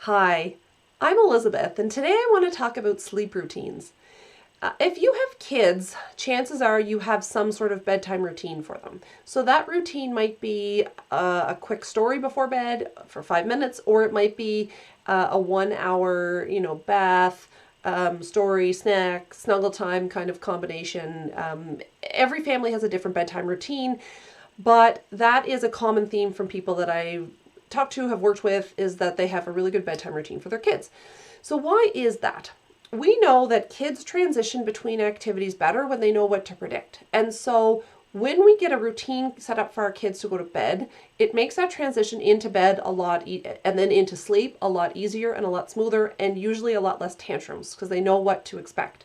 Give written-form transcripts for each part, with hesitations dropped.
Hi, I'm Elizabeth, and today I want to talk about sleep routines. If you have kids, chances are you have some sort of bedtime routine for them. So that routine might be a quick story before bed for 5 minutes, or it might be a 1 hour, bath, story, snack, snuggle time kind of combination. Every family has a different bedtime routine, but that is a common theme from people that I talked to, have worked with, is that they have a really good bedtime routine for their kids. So why is that? We know that kids transition between activities better when they know what to predict. And so when we get a routine set up for our kids to go to bed, it makes that transition into bed and then into sleep a lot easier and a lot smoother, and usually a lot less tantrums because they know what to expect.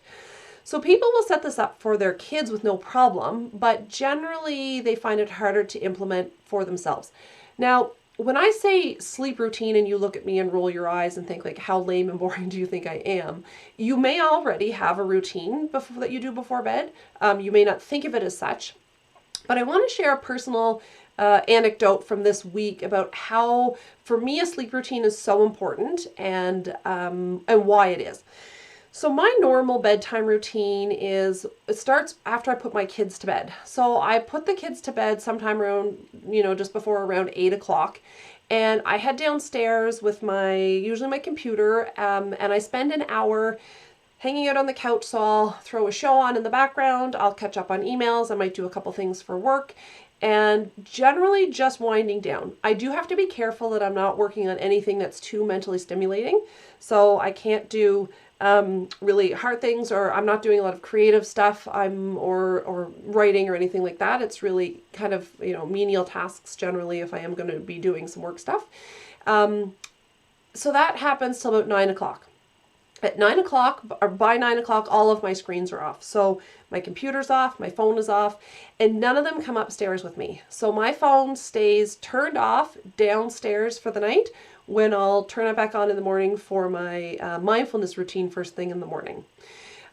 So people will set this up for their kids with no problem, but generally they find it harder to implement for themselves. Now, when I say sleep routine and you look at me and roll your eyes and think like, how lame and boring do you think I am? You may already have a routine that you do before bed. You may not think of it as such, but I want to share a personal anecdote from this week about how, for me, a sleep routine is so important and why it is. So my normal bedtime routine it starts after I put my kids to bed. So I put the kids to bed sometime around, just before around 8 o'clock. And I head downstairs with usually my computer, and I spend an hour hanging out on the couch. So I'll throw a show on in the background. I'll catch up on emails. I might do a couple things for work, and generally just winding down. I do have to be careful that I'm not working on anything that's too mentally stimulating. So I can't do really hard things, or I'm not doing a lot of creative stuff or writing or anything like that. It's really kind of menial tasks generally if I am going to be doing some work stuff. So that happens till about 9 o'clock. At 9 o'clock, or by 9 o'clock, all of my screens are off. So my computer's off, my phone is off, and none of them come upstairs with me. So my phone stays turned off downstairs for the night, when I'll turn it back on in the morning for my mindfulness routine first thing in the morning.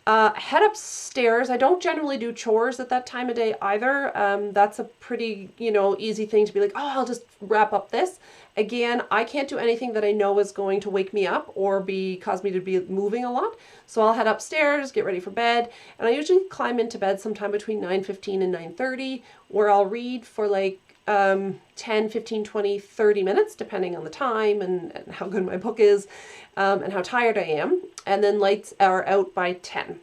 Head upstairs. I don't generally do chores at that time of day either. That's a pretty, easy thing to be like, oh, I'll just wrap up this. Again, I can't do anything that I know is going to wake me up or cause me to be moving a lot. So I'll head upstairs, get ready for bed, and I usually climb into bed sometime between 9:15 and 9:30, where I'll read for like 10, 15, 20, 30 minutes, depending on the time and how good my book is, and how tired I am. And then lights are out by 10.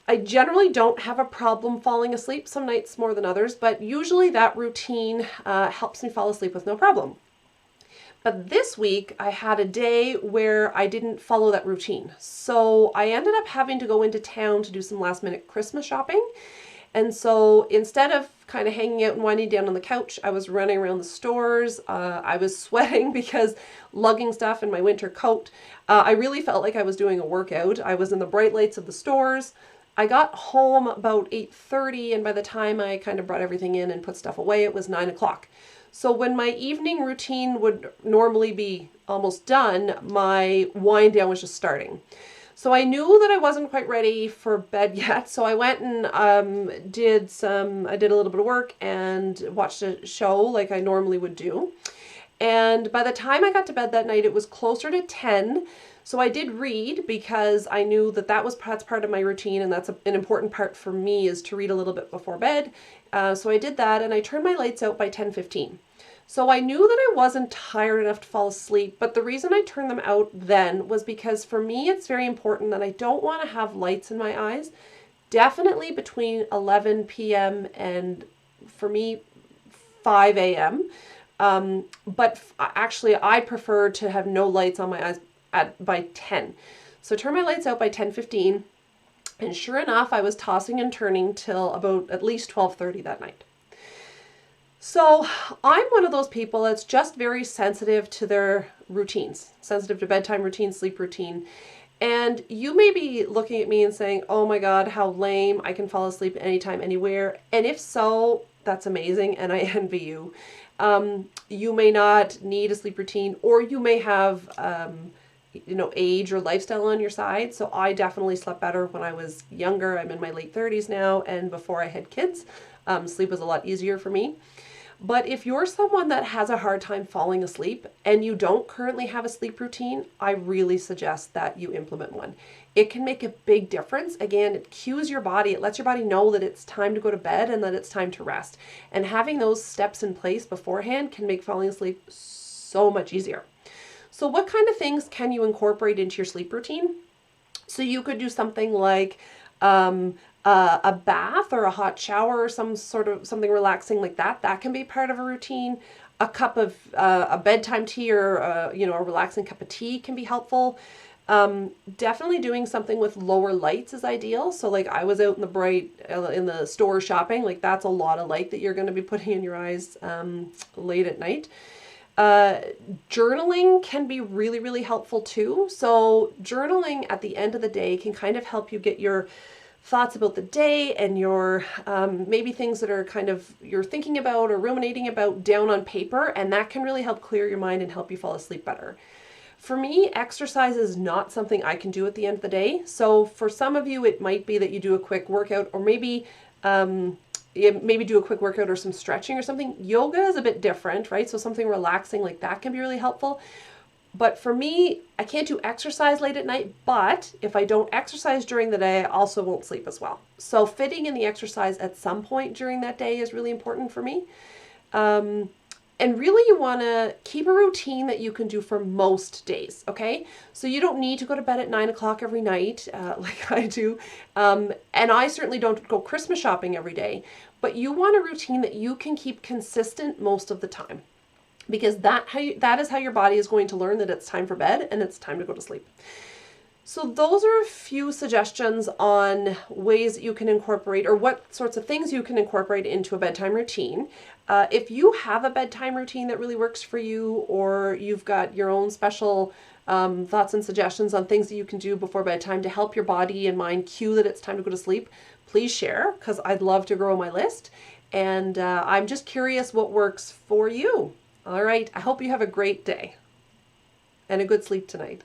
I generally don't have a problem falling asleep, some nights more than others, but usually that routine helps me fall asleep with no problem. But this week I had a day where I didn't follow that routine. So I ended up having to go into town to do some last minute Christmas shopping. And so instead of kind of hanging out and winding down on the couch, I was running around the stores. I was sweating because lugging stuff in my winter coat. I really felt like I was doing a workout. I was in the bright lights of the stores. I got home about 8:30, and by the time I kind of brought everything in and put stuff away, it was 9 o'clock. So when my evening routine would normally be almost done, my wind down was just starting. So I knew that I wasn't quite ready for bed yet. So I went and did a little bit of work and watched a show like I normally would do. And by the time I got to bed that night, it was closer to 10. So I did read because I knew that's part of my routine, and that's an important part for me, is to read a little bit before bed. So I did that, and I turned my lights out by 10:15. So I knew that I wasn't tired enough to fall asleep, but the reason I turned them out then was because for me it's very important that I don't want to have lights in my eyes, definitely between 11 p.m. and, for me, 5 a.m. But actually I prefer to have no lights on my eyes by 10. So turn my lights out by 10:15, and sure enough, I was tossing and turning till about at least 12:30 that night. So I'm one of those people that's just very sensitive to their routines, sensitive to bedtime routine, sleep routine. And you may be looking at me and saying, oh my God, how lame, I can fall asleep anytime, anywhere. And if so, that's amazing, and I envy you. You may not need a sleep routine, or you may have age or lifestyle on your side. So I definitely slept better when I was younger. I'm in my late 30s now, and before I had kids, sleep was a lot easier for me. But if you're someone that has a hard time falling asleep and you don't currently have a sleep routine, I really suggest that you implement one. It can make a big difference. Again, it cues your body, it lets your body know that it's time to go to bed and that it's time to rest. And having those steps in place beforehand can make falling asleep so much easier. So what kind of things can you incorporate into your sleep routine? So you could do something like a bath or a hot shower or something relaxing like that. That can be part of a routine. A cup of a bedtime tea or a relaxing cup of tea can be helpful. Definitely doing something with lower lights is ideal. So like I was out in the bright in the store shopping, like that's a lot of light that you're going to be putting in your eyes late at night. Journaling can be really, really helpful too. So journaling at the end of the day can kind of help you get your thoughts about the day and your maybe things that are kind of you're thinking about or ruminating about down on paper, and that can really help clear your mind and help you fall asleep better. For me, exercise is not something I can do at the end of the day. So for some of you, it might be that you do a quick workout, or maybe do a quick workout or some stretching or something. Yoga is a bit different, right? So something relaxing like that can be really helpful. But for me, I can't do exercise late at night, but if I don't exercise during the day, I also won't sleep as well. So fitting in the exercise at some point during that day is really important for me. And really you want to keep a routine that you can do for most days, okay? So you don't need to go to bed at 9 o'clock every night like I do. And I certainly don't go Christmas shopping every day, but you want a routine that you can keep consistent most of the time, because that is how your body is going to learn that it's time for bed and it's time to go to sleep. So those are a few suggestions on ways that you can incorporate, or what sorts of things you can incorporate into a bedtime routine. If you have a bedtime routine that really works for you, or you've got your own special thoughts and suggestions on things that you can do before bedtime to help your body and mind cue that it's time to go to sleep, please share, because I'd love to grow my list. And I'm just curious what works for you. All right, I hope you have a great day and a good sleep tonight.